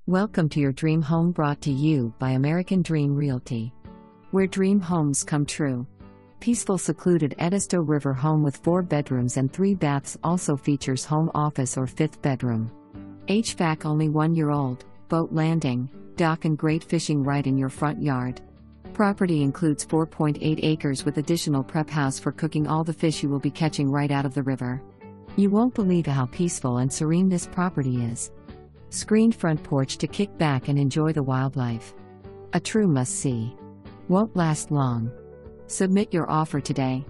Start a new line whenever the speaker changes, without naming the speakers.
Welcome to your dream home, brought to you by American Dream Realty, where dream homes come true. Peaceful, secluded Edisto River home with 4 bedrooms and 3 baths also features home office or 5th bedroom. HVAC only 1 year old, boat landing, dock and great fishing right in your front yard. Property includes 4.8 acres with additional prep house for cooking all the fish you will be catching right out of the river. You won't believe how peaceful and serene this property is. Screened front porch to kick back and enjoy the wildlife. A true must-see. Won't last long. Submit your offer today.